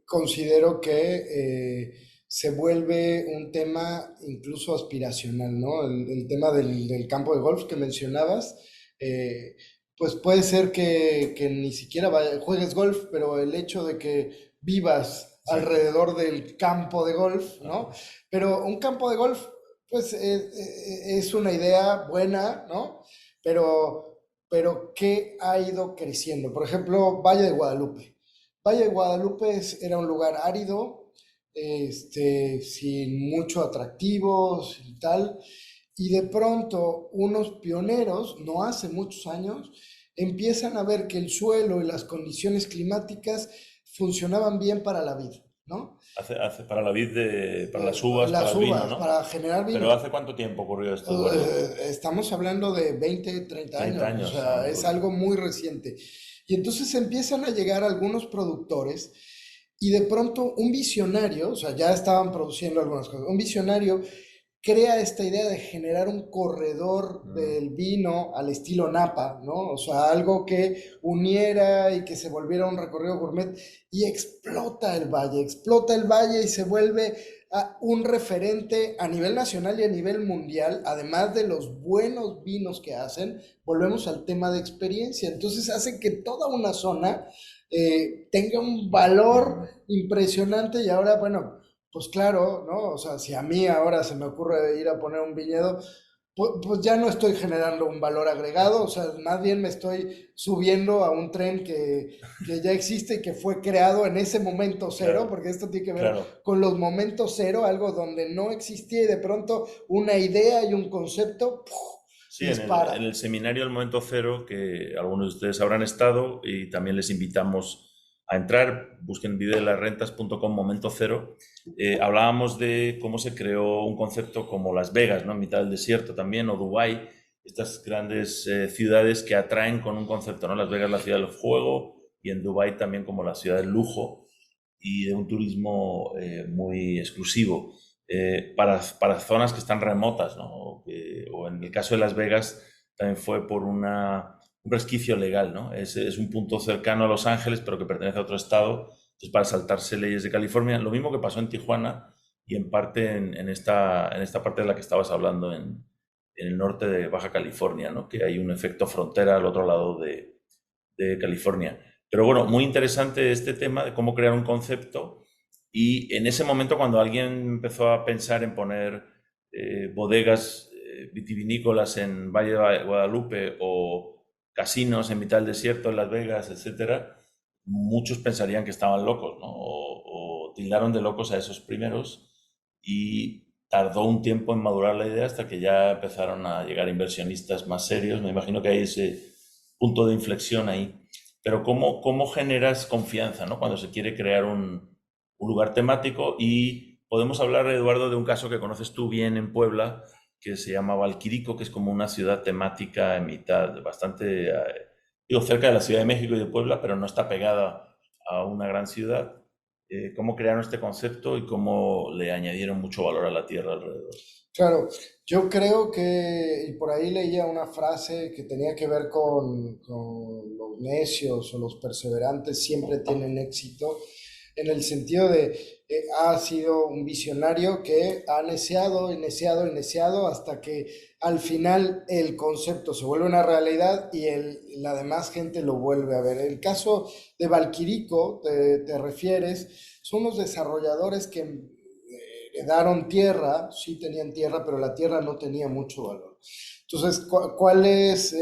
considero que se vuelve un tema incluso aspiracional, ¿no? El tema del campo de golf que mencionabas, eh, pues puede ser que ni siquiera juegues golf, pero el hecho de que vivas Sí. alrededor del campo de golf, ¿no? Pero un campo de golf, pues es una idea buena, ¿no? Pero que ha ido creciendo. Por ejemplo, Valle de Guadalupe. Valle de Guadalupe era un lugar árido, sin mucho atractivos y tal, y de pronto unos pioneros, no hace muchos años, empiezan a ver que el suelo y las condiciones climáticas funcionaban bien para la vid, ¿no? Para la vid, para las uvas, para Las el vino, uvas, ¿no? para generar vino. ¿Pero hace cuánto tiempo ocurrió esto, Eduardo? Estamos hablando de 20, 30 30 años, años, o sea, ¿no? es algo muy reciente. Y entonces empiezan a llegar algunos productores y de pronto un visionario, o sea, ya estaban produciendo algunas cosas, un visionario crea esta idea de generar un corredor del vino al estilo Napa, ¿no? O sea, algo que uniera y que se volviera un recorrido gourmet y explota el valle y se vuelve un referente a nivel nacional y a nivel mundial, además de los buenos vinos que hacen, volvemos al tema de experiencia. Entonces hace que toda una zona tenga un valor impresionante y ahora, bueno, pues claro, ¿no? O sea, si a mí ahora se me ocurre ir a poner un viñedo, pues ya no estoy generando un valor agregado, o sea, más bien me estoy subiendo a un tren que ya existe y que fue creado en ese momento cero, Claro, porque esto tiene que ver claro. con los momentos cero, algo donde no existía y de pronto una idea y un concepto ¡puf! Sí, Dispara. en el seminario El Momento Cero, que algunos de ustedes habrán estado, y también les invitamos a entrar, busquen vivedelasrentas.com Momento Cero. Hablábamos de cómo se creó un concepto como Las Vegas, ¿no? En mitad del desierto también, o Dubái, estas grandes ciudades que atraen con un concepto, ¿no? Las Vegas, la ciudad del juego, y en Dubái también como la ciudad del lujo y de un turismo muy exclusivo. Para zonas que están remotas, ¿no? O en el caso de Las Vegas también fue por un resquicio legal, ¿no? Es un punto cercano a Los Ángeles, pero que pertenece a otro estado, entonces para saltarse leyes de California. Lo mismo que pasó en Tijuana y en parte en esta parte de la que estabas hablando, en el norte de Baja California, ¿no? Que hay un efecto frontera al otro lado de California. Pero bueno, muy interesante este tema de cómo crear un concepto. Y en ese momento, cuando alguien empezó a pensar en poner bodegas vitivinícolas en Valle de Guadalupe o casinos en mitad del desierto en Las Vegas, etcétera, muchos pensarían que estaban locos, ¿no? O tildaron de locos a esos primeros, y tardó un tiempo en madurar la idea hasta que ya empezaron a llegar inversionistas más serios. Me imagino que hay ese punto de inflexión ahí. Pero ¿cómo generas confianza, ¿no? Cuando se quiere crear un lugar temático? Y podemos hablar, Eduardo, de un caso que conoces tú bien en Puebla, que se llama Valquirico, que es como una ciudad temática en mitad, bastante, digo, cerca de la Ciudad de México y de Puebla, pero no está pegada a una gran ciudad. ¿Cómo crearon este concepto y cómo le añadieron mucho valor a la tierra alrededor? Claro, yo creo que, y por ahí leía una frase que tenía que ver con los necios o los perseverantes siempre tienen éxito, en el sentido de ha sido un visionario que ha neciado y neciado y neciado hasta que al final el concepto se vuelve una realidad y la demás gente lo vuelve a ver. El caso de Valquirico, te refieres, son los desarrolladores que heredaron tierra, sí tenían tierra, pero la tierra no tenía mucho valor. Entonces, ¿cuál es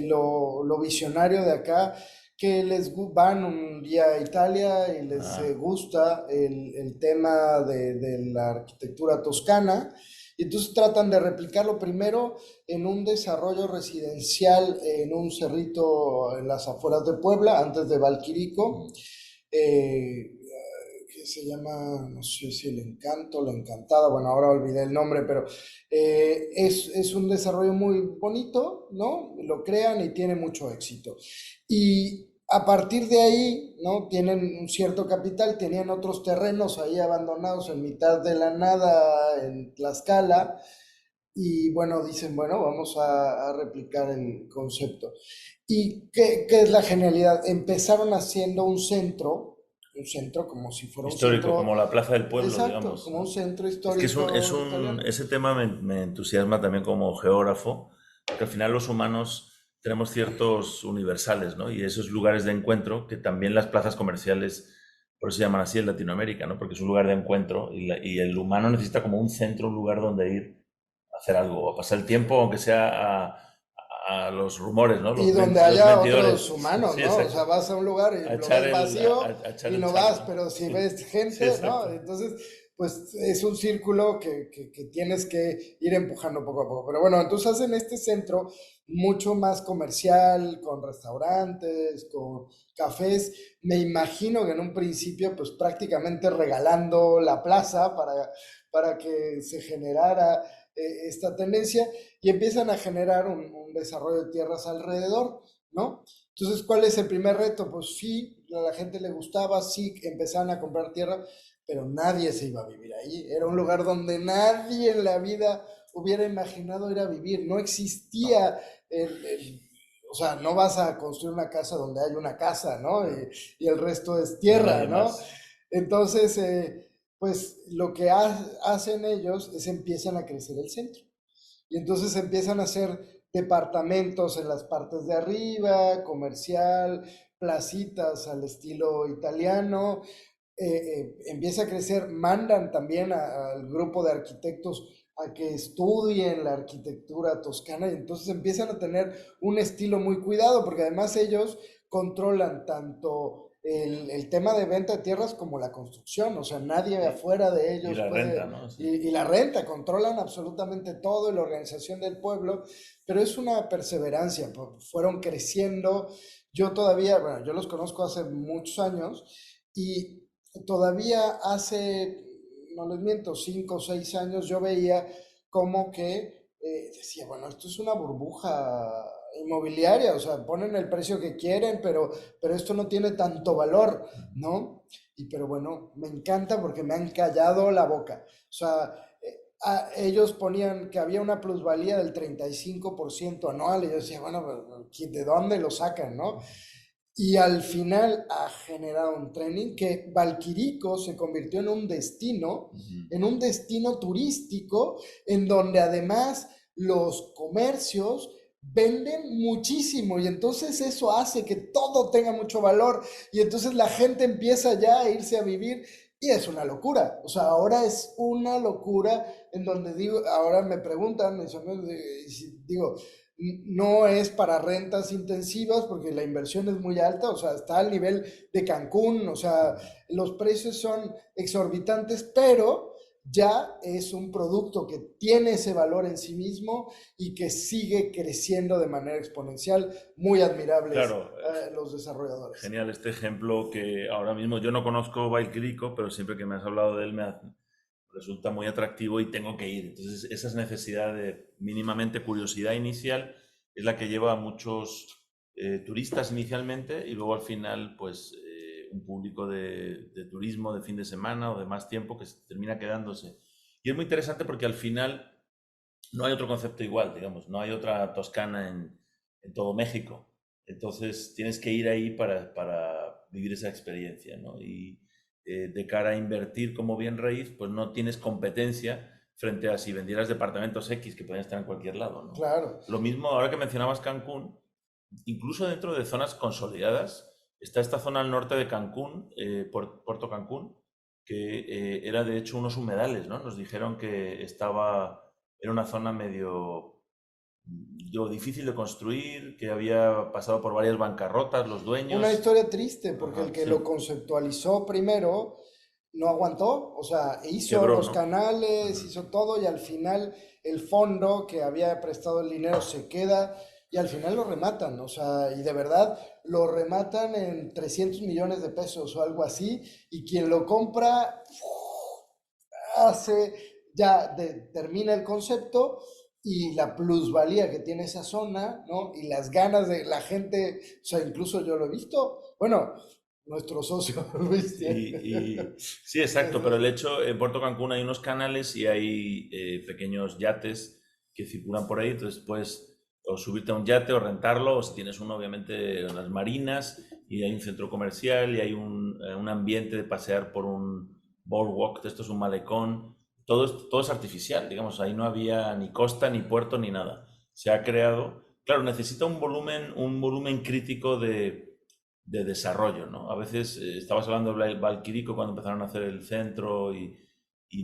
lo visionario de acá? Que van un día a Italia y les gusta el tema de la arquitectura toscana, y entonces tratan de replicarlo primero en un desarrollo residencial en un cerrito en las afueras de Puebla, antes de Valquirico, que se llama, no sé si El Encanto, La Encantada, bueno, ahora olvidé el nombre, pero es un desarrollo muy bonito, ¿no? Lo crean y tiene mucho éxito. Y a partir de ahí, ¿no? Tienen un cierto capital, tenían otros terrenos ahí abandonados en mitad de la nada en Tlaxcala, y bueno, dicen, bueno, vamos a replicar el concepto. ¿Y qué es la genialidad? Empezaron haciendo un centro como si fuera un Histórico, centro, como la Plaza del Pueblo, exacto, digamos, como un ¿no? centro Es que histórico italiano. ese tema me entusiasma también como geógrafo, porque al final los humanos tenemos ciertos universales, ¿no? Y esos lugares de encuentro, que también las plazas comerciales, por eso se llaman así en Latinoamérica, ¿no? Porque es un lugar de encuentro y el humano necesita como un centro, un lugar donde ir a hacer algo, a pasar el tiempo, aunque sea a los rumores, ¿no? Y donde Los haya otros mentidores. humanos, Sí, ¿no? O sea, exacto. vas a un lugar y A lo echar ves vacío a echar y el no chal, vas, ¿no? pero si Sí, ves sí, gente, ¿no? exacto. Entonces, pues es un círculo que tienes que ir empujando poco a poco. Pero bueno, entonces hacen este centro mucho más comercial, con restaurantes, con cafés. Me imagino que en un principio, pues prácticamente regalando la plaza para que se generara esta tendencia y empiezan a generar un desarrollo de tierras alrededor, ¿no? Entonces, ¿cuál es el primer reto? Pues sí, a la gente le gustaba, sí, empezaban a comprar tierra, pero nadie se iba a vivir ahí. Era un lugar donde nadie en la vida hubiera imaginado ir a vivir. No existía o sea, no vas a construir una casa donde hay una casa, ¿no? Y el resto es No hay tierra, nadie ¿no? más. Entonces, pues lo que hacen ellos es empiezan a crecer el centro. Y entonces empiezan a hacer departamentos en las partes de arriba, comercial, placitas al estilo italiano. Empieza a crecer, mandan también al grupo de arquitectos a que estudien la arquitectura toscana y entonces empiezan a tener un estilo muy cuidado porque además ellos controlan tanto el tema de venta de tierras como la construcción, o sea, nadie afuera de Y ellos la renta, puede, ¿no? Sí. y la renta, controlan absolutamente todo y la organización del pueblo, pero es una perseverancia, fueron creciendo, yo todavía, bueno, yo los conozco hace muchos años y todavía hace, no les miento, 5 o 6 años yo veía como que decía, bueno, esto es una burbuja inmobiliaria, o sea, ponen el precio que quieren, pero esto no tiene tanto valor, ¿no? Y pero bueno, me encanta porque me han callado la boca. O sea, ellos ponían que había una plusvalía del 35% anual y yo decía, bueno, ¿de dónde lo sacan, no? Y al final ha generado un trending que Valquirico se convirtió en un destino turístico, en donde además los comercios venden muchísimo y entonces eso hace que todo tenga mucho valor y entonces la gente empieza ya a irse a vivir y es una locura, o sea, ahora es una locura en donde digo, ahora me preguntan, mis amigos, digo, no es para rentas intensivas porque la inversión es muy alta, o sea, está al nivel de Cancún, o sea, los precios son exorbitantes, pero ya es un producto que tiene ese valor en sí mismo y que sigue creciendo de manera exponencial, muy admirables Claro, los desarrolladores. genial este ejemplo que ahora mismo yo no conozco Valquirico, pero siempre que me has hablado de él resulta muy atractivo y tengo que ir. Entonces, esa necesidad de mínimamente curiosidad inicial es la que lleva a muchos turistas inicialmente y luego al final, pues, un público de turismo de fin de semana o de más tiempo que termina quedándose. Y es muy interesante porque al final no hay otro concepto igual, digamos, no hay otra Toscana en todo México. Entonces tienes que ir ahí para vivir esa experiencia, ¿no? Y de cara a invertir como bien raíz, pues no tienes competencia frente a si vendieras departamentos X que pueden estar en cualquier lado, ¿no? Claro. Lo mismo, ahora que mencionabas Cancún, incluso dentro de zonas consolidadas, está esta zona al norte de Cancún, Puerto Cancún, que era de hecho unos humedales, ¿no? Nos dijeron que era una zona medio difícil de construir, que había pasado por varias bancarrotas los Una dueños. historia triste porque el Ajá, que sí. lo conceptualizó primero no aguantó, o sea, hizo Quebró, los ¿no? canales, Ujú. hizo todo y al final el fondo que había prestado el dinero se queda y al final lo rematan, o sea, y de verdad lo rematan en 300 millones de pesos o algo así y quien lo compra hace, termina el concepto y la plusvalía que tiene esa zona, ¿no? Y las ganas de la gente, o sea, incluso yo lo he visto, bueno, nuestro socio Luis tiene. Sí, exacto, pero el hecho, en Puerto Cancún hay unos canales y hay pequeños yates que circulan por ahí, entonces puedes o subirte a un yate o rentarlo, o si tienes uno, obviamente, en las marinas, y hay un centro comercial y hay un ambiente de pasear por un boardwalk, esto es un malecón, todo es artificial, digamos, ahí no había ni costa, ni puerto, ni nada. Se ha creado, claro, necesita un volumen crítico de desarrollo, ¿no? A veces estabas hablando de Valquirico cuando empezaron a hacer el centro y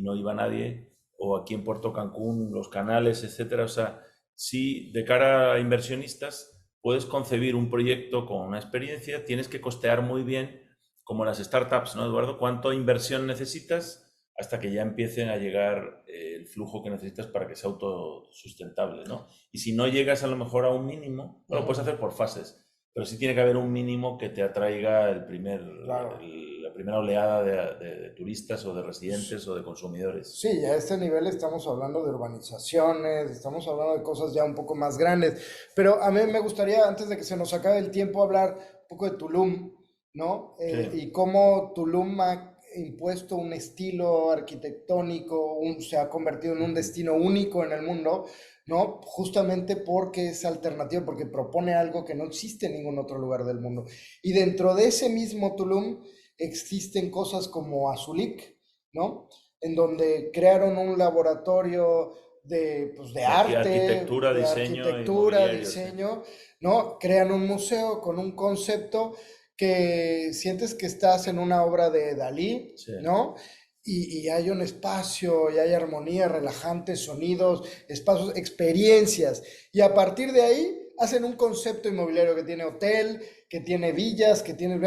no iba nadie, o aquí en Puerto Cancún, los canales, etcétera. O sea, sí, de cara a inversionistas, puedes concebir un proyecto con una experiencia, tienes que costear muy bien, como las startups, ¿no, Eduardo? ¿Cuánto inversión necesitas hasta que ya empiecen a llegar el flujo que necesitas para que sea autosustentable, ¿no? Y si no llegas a lo mejor a un mínimo, lo puedes hacer por fases, pero sí tiene que haber un mínimo que te atraiga la primera oleada de turistas o de residentes o de consumidores. Sí, a este nivel estamos hablando de urbanizaciones, estamos hablando de cosas ya un poco más grandes, pero a mí me gustaría, antes de que se nos acabe el tiempo, hablar un poco de Tulum, ¿no? Sí. Y cómo Tulum ha impuesto un estilo arquitectónico, se ha convertido en un destino único en el mundo, ¿no? Justamente porque es alternativo, porque propone algo que no existe en ningún otro lugar del mundo. Y dentro de ese mismo Tulum existen cosas como Azulik, ¿no? En donde crearon un laboratorio de arte, arquitectura, de diseño, arquitectura, inmobiliario, diseño, ¿no? Crean un museo con un concepto que sientes que estás en una obra de Dalí, Sí. ¿no? Y hay un espacio, y hay armonía, relajantes, sonidos, espacios, experiencias. Y a partir de ahí hacen un concepto inmobiliario que tiene hotel, que tiene villas, que tiene...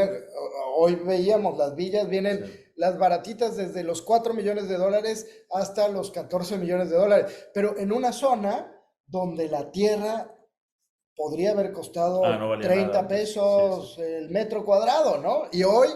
Hoy veíamos las villas, vienen las baratitas desde los 4 millones de dólares hasta los 14 millones de dólares, pero en una zona donde la tierra podría haber costado no valía 30 nada antes. pesos el metro cuadrado, ¿no? Y hoy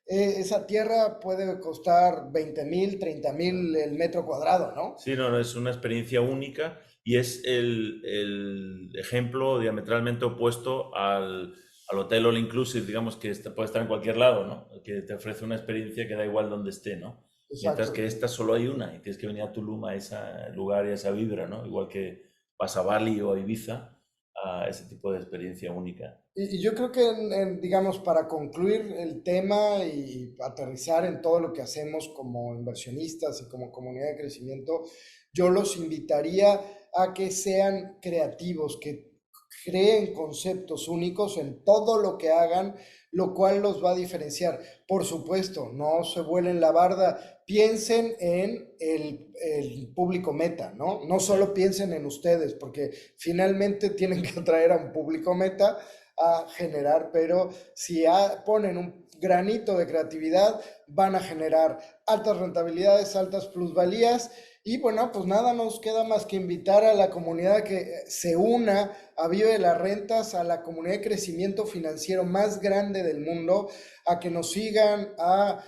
esa tierra puede costar 20,000, 30,000 el metro cuadrado, ¿no? Sí, no, es una experiencia única y es el ejemplo diametralmente opuesto al hotel all inclusive, digamos, que puede estar en cualquier lado, ¿no? Que te ofrece una experiencia que da igual donde esté, ¿no? Mientras que esta solo hay una y tienes que venir a Tulum, a ese lugar y a esa vibra, ¿no? Igual que vas a Bali o a Ibiza, a ese tipo de experiencia única. Y yo creo que, digamos, para concluir el tema y aterrizar en todo lo que hacemos como inversionistas y como comunidad de crecimiento, yo los invitaría a que sean creativos, que creen conceptos únicos en todo lo que hagan, lo cual los va a diferenciar. Por supuesto, no se vuelen la barda, piensen en el público meta, ¿no? No solo piensen en ustedes, porque finalmente tienen que atraer a un público meta a generar, pero si ponen un granito de creatividad, van a generar altas rentabilidades, altas plusvalías. Y bueno, pues nada nos queda más que invitar a la comunidad que se una a Vive las Rentas, a la comunidad de crecimiento financiero más grande del mundo, a que nos sigan a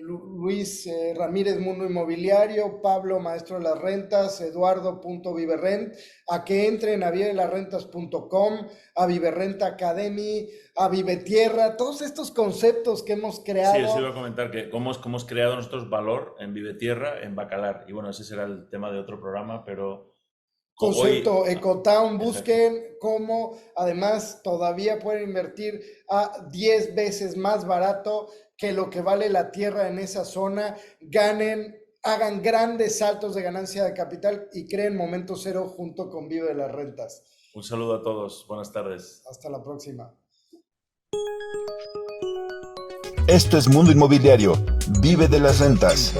Luis Ramírez Mundo Inmobiliario, Pablo Maestro de las Rentas, Eduardo.viverrent, a que entren a vivelasrentas.com, a Viverrenta Academy, a Vivetierra, todos estos conceptos que hemos creado. Sí, eso iba a comentar, que cómo hemos creado nosotros valor en Vivetierra, en Bacalar. Y bueno, ese será el tema de otro programa, pero... Concepto hoy... Ecotown, busquen cómo además todavía pueden invertir a 10 veces más barato que lo que vale la tierra en esa zona, hagan grandes saltos de ganancia de capital y creen momento cero junto con Vive las Rentas. Un saludo a todos, buenas tardes. Hasta la próxima. Esto es Mundo Inmobiliario. Vive de las rentas.